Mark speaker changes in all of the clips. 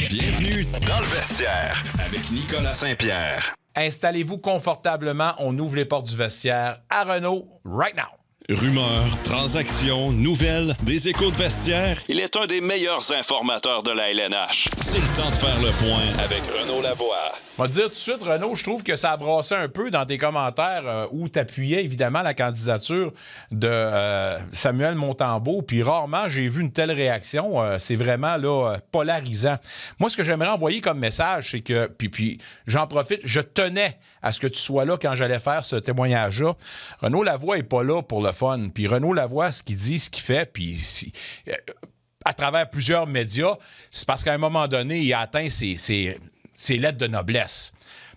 Speaker 1: Bienvenue dans le vestiaire avec Nicolas Saint-Pierre.
Speaker 2: Installez-vous confortablement, on ouvre les portes du vestiaire à Renault right now.
Speaker 1: Rumeurs, transactions, nouvelles, des échos de vestiaire. Il est un des meilleurs informateurs de la LNH. C'est le temps de faire le point avec Renaud Lavoie.
Speaker 2: On va te dire tout de suite, Renaud, je trouve que ça a brassé un peu dans tes commentaires où tu appuyais évidemment la candidature de Samuel Montembeault. Puis rarement, j'ai vu une telle réaction. C'est vraiment là polarisant. Moi, ce que j'aimerais envoyer comme message, c'est que, puis j'en profite, je tenais à ce que tu sois là quand j'allais faire ce témoignage-là. Renaud Lavoie n'est pas là pour le fun. Puis Renaud Lavoie, ce qu'il dit, ce qu'il fait, puis à travers plusieurs médias, c'est parce qu'à un moment donné, il a atteint ses lettres de noblesse.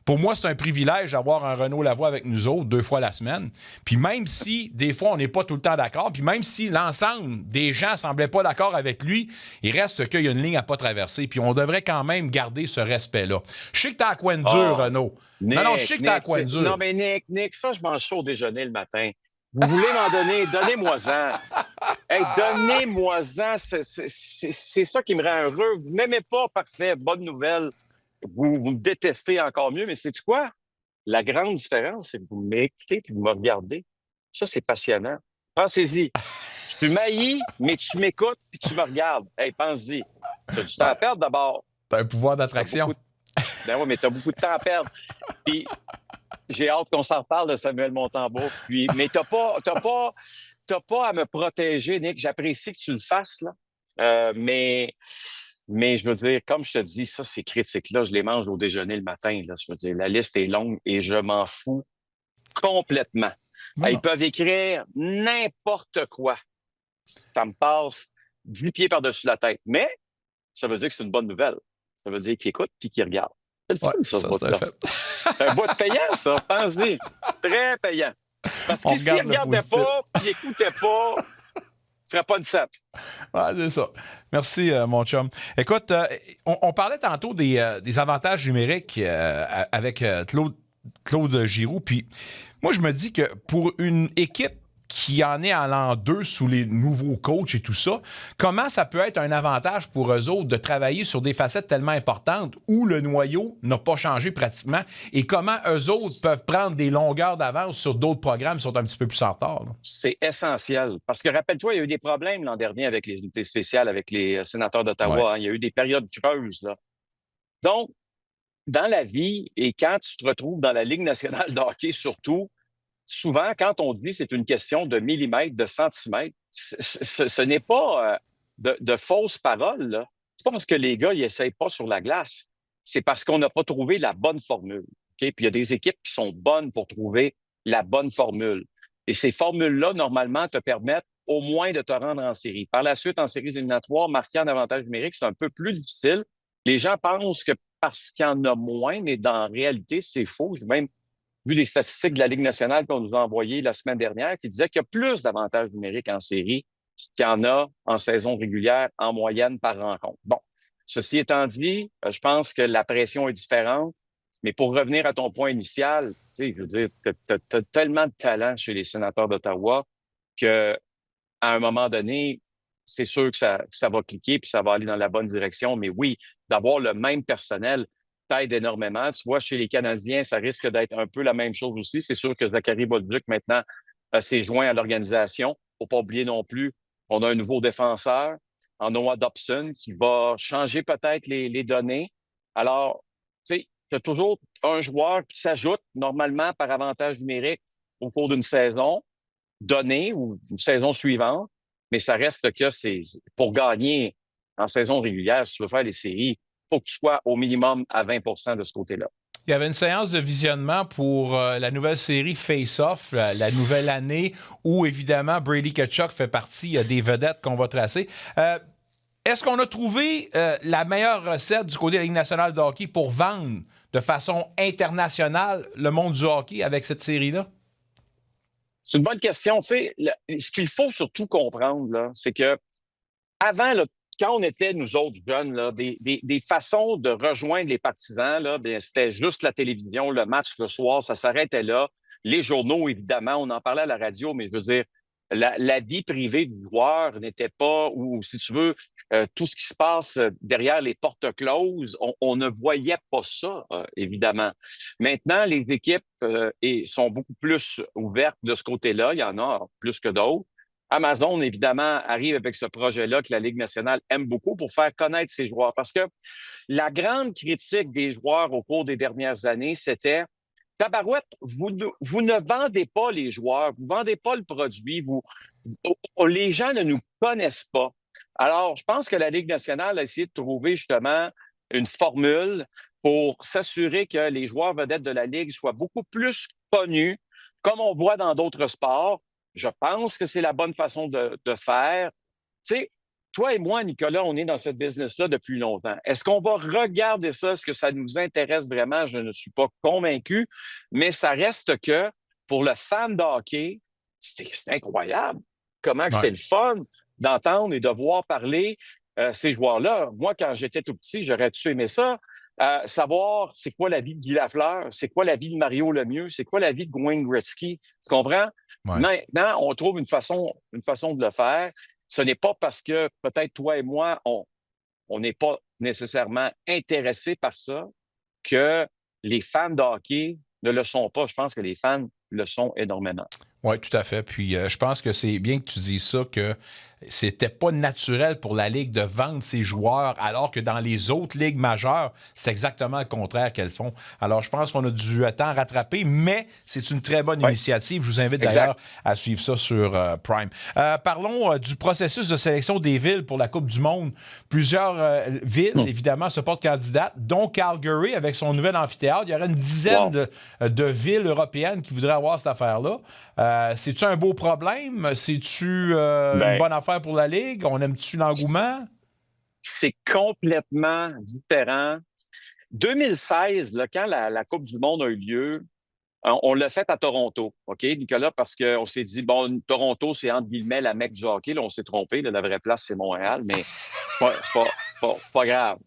Speaker 2: Pour moi, c'est un privilège d'avoir un Renaud Lavoie avec nous autres 2 fois la semaine. Puis même si, des fois, on n'est pas tout le temps d'accord, puis même si l'ensemble des gens ne semblaient pas d'accord avec lui, il reste qu'il y a une ligne à ne pas traverser. Puis on devrait quand même garder ce respect-là. Je sais que t'as à quoi de dur, Renaud. Non, je sais que t'as à quoi de dur.
Speaker 3: Non, mais Nick, ça, je mange ça au déjeuner le matin. Vous voulez m'en donner? Donnez-moi-en. Hey, donnez-moi-en. C'est ça qui me rend heureux. Vous ne m'aimez pas, parfait, bonne nouvelle. Vous me détestez encore mieux, mais sais-tu quoi? La grande différence, c'est que vous m'écoutez et vous me regardez. Ça, c'est passionnant. Pensez-y. Tu m'haïs, mais tu m'écoutes puis tu me regardes. Hey, pense-y. Tu as du temps à perdre d'abord.
Speaker 2: T'as un pouvoir d'attraction.
Speaker 3: Ben oui, mais tu as beaucoup de temps à perdre. Puis j'ai hâte qu'on s'en reparle de Samuel Montembeault. Mais t'as pas à me protéger, Nick. J'apprécie que tu le fasses, là. Mais je veux dire, comme je te dis, ça, ces critiques-là, je les mange au déjeuner le matin. Là. Je veux dire, la liste est longue et je m'en fous complètement.
Speaker 2: Bon.
Speaker 3: Ils peuvent écrire n'importe quoi. Ça me passe 10 pieds par-dessus la tête. Mais ça veut dire que c'est une bonne nouvelle. Ça veut dire qu'ils écoutent puis qu'ils regardent. C'est le fun, ça, ce bout-là. C'est un bout de payant, ça. Pense-y. Très payant. Parce que s'ils ne regardaient pas puis ils n'écoutaient pas, ne ferait pas de set.
Speaker 2: Ah, c'est ça. Merci, mon chum. Écoute, on parlait tantôt des avantages numériques avec Claude Giroux. Puis moi, je me dis que pour une équipe qui en est à l'an 2 sous les nouveaux coachs et tout ça, comment ça peut être un avantage pour eux autres de travailler sur des facettes tellement importantes où le noyau n'a pas changé pratiquement et comment eux autres peuvent prendre des longueurs d'avance sur d'autres programmes qui sont un petit peu plus en retard? Là.
Speaker 3: C'est essentiel. Parce que rappelle-toi, il y a eu des problèmes l'an dernier avec les unités spéciales, avec les sénateurs d'Ottawa.
Speaker 2: Ouais.
Speaker 3: Hein. Il y a eu des périodes creuses. Là. Donc, dans la vie et quand tu te retrouves dans la Ligue nationale de hockey surtout, souvent, quand on dit c'est une question de millimètres, de centimètres, ce n'est pas de fausses paroles. Là. C'est pas parce que les gars n'essayent pas sur la glace. C'est parce qu'on n'a pas trouvé la bonne formule. Okay? Puis il y a des équipes qui sont bonnes pour trouver la bonne formule. Et ces formules-là, normalement, te permettent au moins de te rendre en série. Par la suite, en séries éliminatoires, marquer en avantage numérique, c'est un peu plus difficile. Les gens pensent que parce qu'il y en a moins, mais dans la réalité, c'est faux. J'ai même vu des statistiques de la Ligue nationale qu'on nous a envoyées la semaine dernière qui disaient qu'il y a plus d'avantages numériques en série qu'il y en a en saison régulière en moyenne par rencontre. Bon, ceci étant dit, je pense que la pression est différente, mais pour revenir à ton point initial, tu sais, je veux dire, t'as tellement de talent chez les sénateurs d'Ottawa qu'à un moment donné, c'est sûr que ça va cliquer puis ça va aller dans la bonne direction. Mais oui, d'avoir le même personnel t'aide énormément. Tu vois, chez les Canadiens, ça risque d'être un peu la même chose aussi. C'est sûr que Zachary Bolduc, maintenant, s'est joint à l'organisation. Il ne faut pas oublier non plus, on a un nouveau défenseur, en Noah Dobson, qui va changer peut-être les données. Alors, tu sais, tu as toujours un joueur qui s'ajoute normalement par avantage numérique au cours d'une saison donnée ou une saison suivante, mais ça reste que c'est pour gagner en saison régulière, si tu veux faire les séries, il faut que tu sois au minimum à 20 % de ce côté-là.
Speaker 2: Il y avait une séance de visionnement pour la nouvelle série Face-Off, la nouvelle année, où évidemment Brady Tkachuk fait partie des vedettes qu'on va tracer. Est-ce qu'on a trouvé la meilleure recette du côté de la Ligue nationale de hockey pour vendre de façon internationale le monde du hockey avec cette série-là?
Speaker 3: C'est une bonne question. Tu sais, ce qu'il faut surtout comprendre, là, c'est que avant, là, quand on était, nous autres jeunes, là, des façons de rejoindre les partisans, là, bien, c'était juste la télévision, le match le soir, ça s'arrêtait là. Les journaux, évidemment, on en parlait à la radio, mais je veux dire, la vie privée du joueur n'était pas, ou si tu veux, tout ce qui se passe derrière les portes closes, on ne voyait pas ça, évidemment. Maintenant, les équipes sont beaucoup plus ouvertes de ce côté-là. Il y en a plus que d'autres. Amazon, évidemment, arrive avec ce projet-là que la Ligue nationale aime beaucoup pour faire connaître ses joueurs. Parce que la grande critique des joueurs au cours des dernières années, c'était tabarouette, vous ne vendez pas les joueurs, vous ne vendez pas le produit, les gens ne nous connaissent pas. Alors, je pense que la Ligue nationale a essayé de trouver justement une formule pour s'assurer que les joueurs vedettes de la Ligue soient beaucoup plus connus, comme on voit dans d'autres sports. Je pense que c'est la bonne façon de faire. Tu sais, toi et moi, Nicolas, on est dans cette business-là depuis longtemps. Est-ce qu'on va regarder ça? Est-ce que ça nous intéresse vraiment? Je ne suis pas convaincu, mais ça reste que pour le fan de hockey, c'est incroyable. Comment que c'est le fun d'entendre et de voir parler ces joueurs-là. Moi, quand j'étais tout petit, j'aurais-tu aimé ça? Savoir c'est quoi la vie de Guy Lafleur, c'est quoi la vie de Mario Lemieux, c'est quoi la vie de Wayne Gretzky. Tu comprends?
Speaker 2: Ouais.
Speaker 3: Maintenant, on trouve une façon de le faire. Ce n'est pas parce que peut-être toi et moi, on n'est pas nécessairement intéressés par ça que les fans de hockey ne le sont pas. Je pense que les fans le sont énormément.
Speaker 2: Oui, tout à fait. Puis je pense que c'est bien que tu dises ça, que c'était pas naturel pour la Ligue de vendre ses joueurs, alors que dans les autres ligues majeures, c'est exactement le contraire qu'elles font. Alors, je pense qu'on a du temps à rattraper, mais c'est une très bonne initiative. Je vous invite d'ailleurs à suivre ça sur Prime. Parlons du processus de sélection des villes pour la Coupe du Monde. Plusieurs villes, évidemment, se portent candidates, dont Calgary avec son nouvel amphithéâtre. Il y aurait une dizaine de villes européennes qui voudraient avoir cette affaire-là. C'est-tu un beau problème? C'est-tu une bonne affaire pour la Ligue? On aime-tu l'engouement?
Speaker 3: C'est complètement différent. 2016, là, quand la Coupe du Monde a eu lieu, on l'a fait à Toronto, OK, Nicolas, parce qu'on s'est dit, bon, Toronto, c'est entre guillemets la Mecque du hockey. Là, on s'est trompé. Là, la vraie place, c'est Montréal, mais c'est pas grave.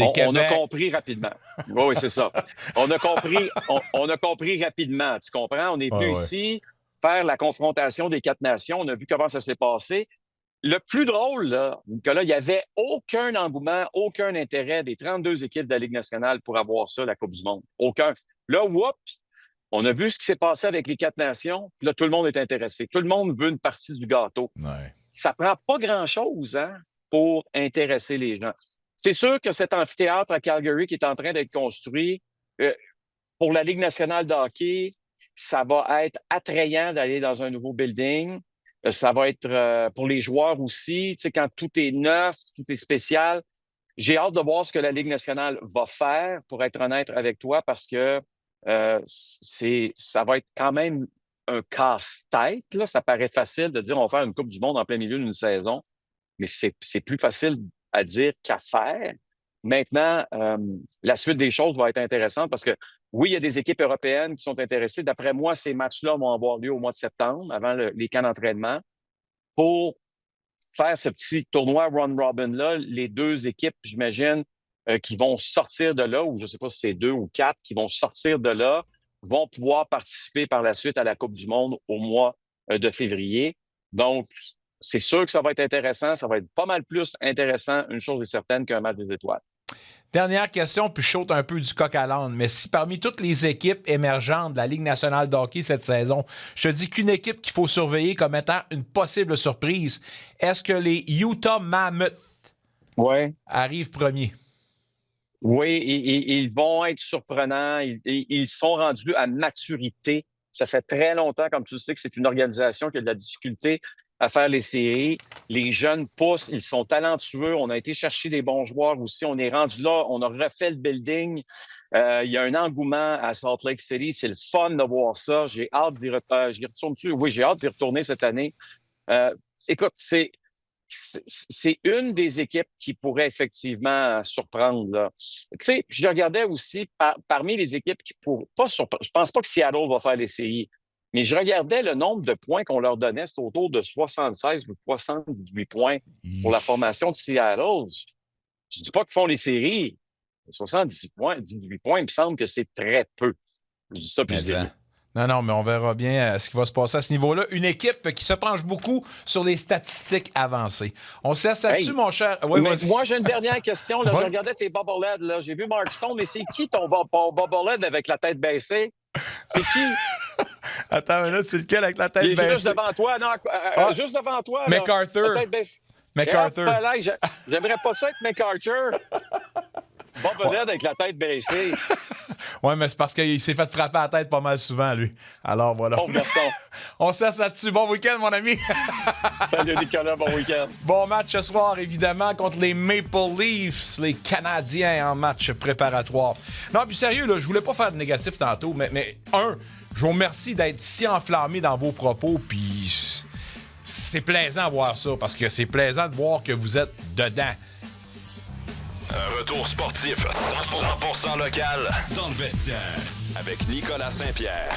Speaker 3: On a compris rapidement. Oui, c'est ça. On a compris rapidement. Tu comprends? On est venu ici faire la confrontation des 4 nations. On a vu comment ça s'est passé. Le plus drôle, là, Nicolas, il n'y avait aucun engouement, aucun intérêt des 32 équipes de la Ligue nationale pour avoir ça, la Coupe du monde. Aucun. Là, whoops, on a vu ce qui s'est passé avec les 4 nations. Puis là, tout le monde est intéressé. Tout le monde veut une partie du gâteau.
Speaker 2: Ouais.
Speaker 3: Ça prend pas grand-chose pour intéresser les gens. C'est sûr que cet amphithéâtre à Calgary qui est en train d'être construit, pour la Ligue nationale de hockey, ça va être attrayant d'aller dans un nouveau building. Ça va être pour les joueurs aussi. Tu sais, quand tout est neuf, tout est spécial. J'ai hâte de voir ce que la Ligue nationale va faire, pour être honnête avec toi, parce que ça va être quand même un casse-tête. Là. Ça paraît facile de dire on va faire une Coupe du monde en plein milieu d'une saison, mais c'est plus facile à dire qu'à faire. Maintenant, la suite des choses va être intéressante parce que, oui, il y a des équipes européennes qui sont intéressées. D'après moi, ces matchs-là vont avoir lieu au mois de septembre, avant les camps d'entraînement, pour faire ce petit tournoi round-robin-là. Les 2 équipes, j'imagine, qui vont sortir de là, ou je ne sais pas si c'est 2 ou 4 qui vont sortir de là, vont pouvoir participer par la suite à la Coupe du monde au mois de février. Donc, c'est sûr que ça va être intéressant. Ça va être pas mal plus intéressant, une chose est certaine, qu'un match des étoiles.
Speaker 2: Dernière question, puis je saute un peu du coq à l'âne, mais si parmi toutes les équipes émergentes de la Ligue nationale de hockey cette saison, je te dis qu'une équipe qu'il faut surveiller comme étant une possible surprise, est-ce que les Utah Mammoths arrivent premiers?
Speaker 3: Oui, ils vont être surprenants. Ils sont rendus à maturité. Ça fait très longtemps, comme tu sais, que c'est une organisation qui a de la difficulté à faire les séries. Les jeunes poussent, ils sont talentueux. On a été chercher des bons joueurs aussi. On est rendu là, on a refait le building. Il y a un engouement à Salt Lake City. C'est le fun de voir ça. J'ai hâte d'y retourner. Oui, j'ai hâte d'y retourner cette année. Écoute, c'est une des équipes qui pourrait effectivement surprendre. Là. Tu sais, je regardais aussi parmi les équipes qui pourraient pas surprendre. Je pense pas que Seattle va faire les séries. Mais je regardais le nombre de points qu'on leur donnait, c'est autour de 76 ou 78 points pour la formation de Seattle. Je ne dis pas qu'ils font les séries. 70 points, 18 points, il me semble que c'est très peu. Je dis ça, puis je dis rien.
Speaker 2: Non, mais on verra bien ce qui va se passer à ce niveau-là. Une équipe qui se penche beaucoup sur les statistiques avancées. On sait ça dessus, mon cher. Oui,
Speaker 3: moi, j'ai une dernière question. Là, je regardais tes bobbleheads. Là. J'ai vu Mark Stone, mais c'est qui ton bobblehead avec la tête baissée? C'est qui?
Speaker 2: Attends, là, c'est lequel avec la tête baissée?
Speaker 3: Il est juste devant toi. Non, juste devant toi. Là.
Speaker 2: MacArthur.
Speaker 3: La tête baissée.
Speaker 2: MacArthur.
Speaker 3: J'aimerais pas ça être MacArthur. Bobblehead avec la tête baissée.
Speaker 2: Oui, mais c'est parce qu'il s'est fait frapper la tête pas mal souvent, lui. Alors, voilà.
Speaker 3: Bon garçon.
Speaker 2: On se laisse là-dessus. Bon week-end, mon ami.
Speaker 3: Salut, Nicolas. Bon week-end.
Speaker 2: Bon match ce soir, évidemment, contre les Maple Leafs, les Canadiens en match préparatoire. Non, puis sérieux, là, je voulais pas faire de négatif tantôt, mais je vous remercie d'être si enflammé dans vos propos, puis c'est plaisant de voir ça, parce que c'est plaisant de voir que vous êtes dedans.
Speaker 1: Un retour sportif 100% local dans le vestiaire avec Nicolas Saint-Pierre.